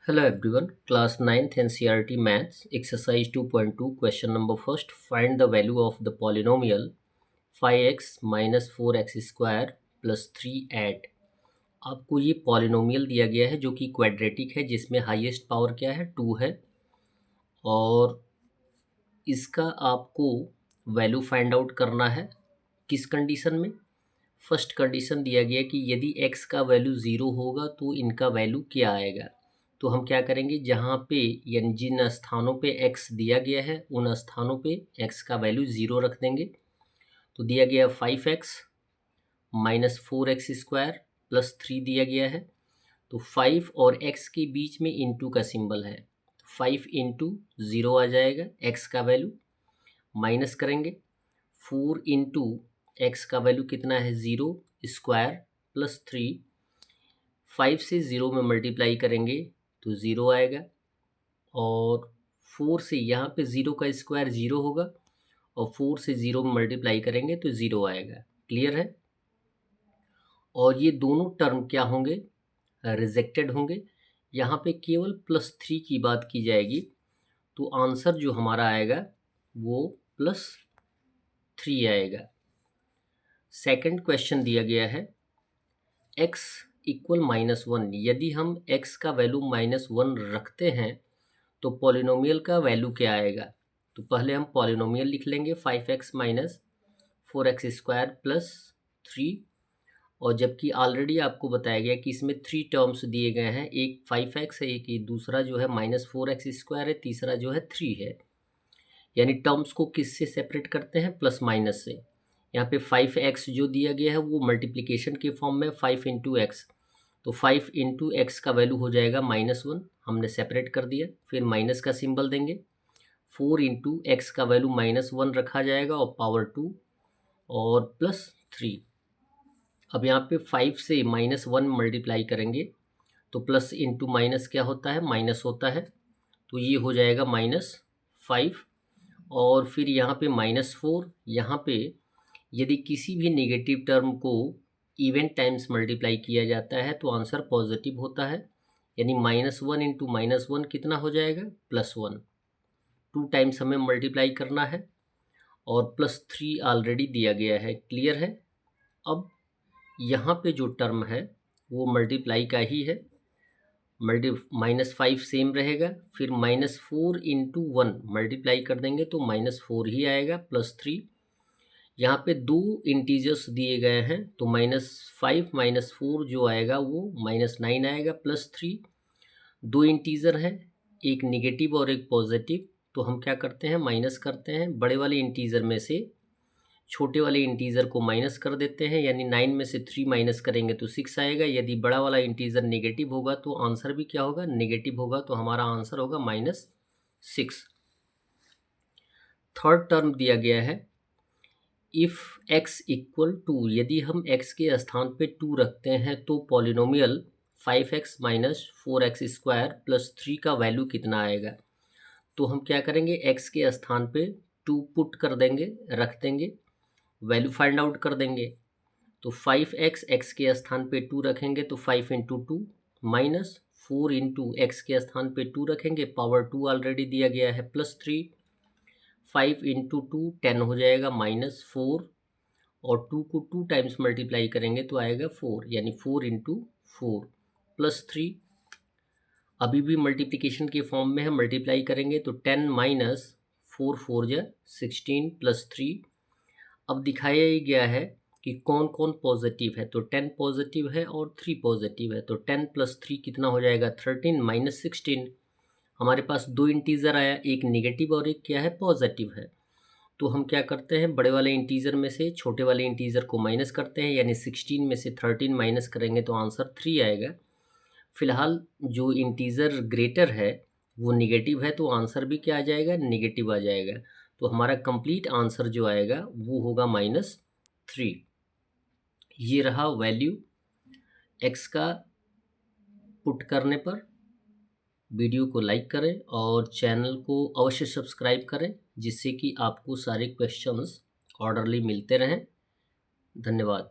Hello everyone, class 9th NCERT Maths, exercise 2.2, question number first. Find the value of the polynomial 5x minus 4x square plus 3 at. आपको ये polynomial दिया गया है जो कि quadratic है, जिसमें हाईएस्ट पावर क्या है 2 है, और इसका आपको वैल्यू फाइंड आउट करना है। किस कंडीशन में? फर्स्ट कंडीशन दिया गया कि यदि x का वैल्यू 0 होगा तो इनका वैल्यू क्या आएगा। तो हम क्या करेंगे, जहाँ पे यानी जिन स्थानों पे x दिया गया है उन स्थानों पे x का वैल्यू 0 रख देंगे। तो दिया गया 5x minus 4x square plus 3 दिया गया है। तो 5 और x के बीच में इंटू का सिंबल है, 5 इंटू 0 आ जाएगा x का वैल्यू, माइनस करेंगे 4 इंटू एक्स का वैल्यू कितना है 0 स्क्वायर प्लस 3, 5 से 0 में मल्टीप्लाई करेंगे तो 0 आएगा, और 4 से यहाँ पे 0 का स्क्वायर 0 होगा, और 4 से 0 में मल्टीप्लाई करेंगे तो 0 आएगा। क्लियर है? और ये दोनों टर्म क्या होंगे? रिजेक्टेड होंगे। यहाँ पे केवल +3 की बात की जाएगी, तो आंसर जो हमारा आएगा वो +3 आएगा। सेकंड क्वेश्चन दिया गया है x इक्वल -1। यदि हम x का वैल्यू -1 रखते हैं तो पॉलिनोमियल का वैल्यू क्या आएगा। तो पहले हम पॉलिनोमियल लिख लेंगे 5x minus 4x square plus 3, और जबकि ऑलरेडी आपको बताया गया कि इसमें 3 टर्म्स दिए गए हैं, एक 5x है, एक दूसरा जो है -4x स्क्वायर है, तीसरा जो है 3 है। यानी टर्म्स को किससे सेपरेट करते हैं? प्लस माइनस से। यहाँ पे 5x जो दिया गया है वो मल्टीप्लिकेशन के फॉर्म में 5 इंटू एक्स, तो 5 इंटू एक्स का वैल्यू हो जाएगा -1, हमने सेपरेट कर दिया। फिर माइनस का सिंबल देंगे, 4 इंटू एक्स का वैल्यू -1 रखा जाएगा और पावर 2 और प्लस 3। अब यहाँ पे 5 से -1 मल्टीप्लाई करेंगे तो प्लस इंटू माइनस क्या होता है? माइनस होता है, तो ये हो जाएगा -5। और फिर यहाँ पे -4, यहाँ पे यदि किसी भी नेगेटिव टर्म को इवन टाइम्स मल्टीप्लाई किया जाता है तो आंसर पॉजिटिव होता है। यानी -1 इंटू -1 कितना हो जाएगा? +1। 2 टाइम्स हमें मल्टीप्लाई करना है, और +3 ऑलरेडी दिया गया है। क्लियर है? अब यहाँ पे जो टर्म है वो मल्टीप्लाई का ही है, -5 सेम रहेगा, फिर -4 इंटू 1 मल्टीप्लाई कर देंगे तो -4 ही आएगा, +3। यहाँ पे 2 इंटीजर्स दिए गए हैं, तो -5 -4 जो आएगा वो -9 आएगा, +3। 2 इंटीजर हैं, एक निगेटिव और एक पॉजिटिव, तो हम क्या करते हैं? माइनस करते हैं। बड़े वाले इंटीजर में से छोटे वाले इंटीजर को माइनस कर देते हैं, यानी 9 में से 3 माइनस करेंगे तो 6 आएगा। यदि बड़ा वाला इंटीजर नेगेटिव होगा तो आंसर भी क्या होगा? नेगेटिव होगा, तो हमारा आंसर होगा -6। थर्ड टर्म दिया गया है इफ़ x इक्वल टू, यदि हम x के स्थान पे 2 रखते हैं तो polynomial 5x minus 4x square plus 3 का वैल्यू कितना आएगा। तो हम क्या करेंगे? x के स्थान पे 2 पुट कर देंगे, रख देंगे, वैल्यू फाइंड आउट कर देंगे। तो 5x x के स्थान पे 2 रखेंगे तो 5 इंटू 2, माइनस 4 इंटू एक्स के स्थान पे 2 रखेंगे, पावर 2 ऑलरेडी दिया गया है, +3। 5 इंटू 2 10 हो जाएगा, -4, और 2 को 2 टाइम्स मल्टीप्लाई करेंगे तो आएगा 4, यानी 4 इंटू 4 प्लस 3। अभी भी मल्टीप्लिकेशन के फॉर्म में है, मल्टीप्लाई करेंगे तो 10 माइनस 4 4 जा 16 प्लस 3। अब दिखाया ही गया है कि कौन कौन पॉजिटिव है, तो 10 पॉजिटिव है और 3 पॉजिटिव है, तो 10 प्लस 3 कितना हो जाएगा? 13 माइनस 16। हमारे पास 2 इंटीजर आया, एक नेगेटिव और एक क्या है? पॉजिटिव है। तो हम क्या करते हैं? बड़े वाले इंटीजर में से छोटे वाले इंटीजर को माइनस करते हैं, यानी 16 में से 13 माइनस करेंगे तो आंसर 3 आएगा। फिलहाल जो इंटीजर ग्रेटर है वो नेगेटिव है, तो आंसर भी क्या आ जाएगा? नेगेटिव आ जाएगा। तो हमारा कंप्लीट आंसर जो आएगा वो होगा -3। ये रहा वैल्यू x का पुट करने पर। वीडियो को लाइक करें और चैनल को अवश्य सब्सक्राइब करें, जिससे कि आपको सारे क्वेश्चंस ऑर्डरली मिलते रहें। धन्यवाद।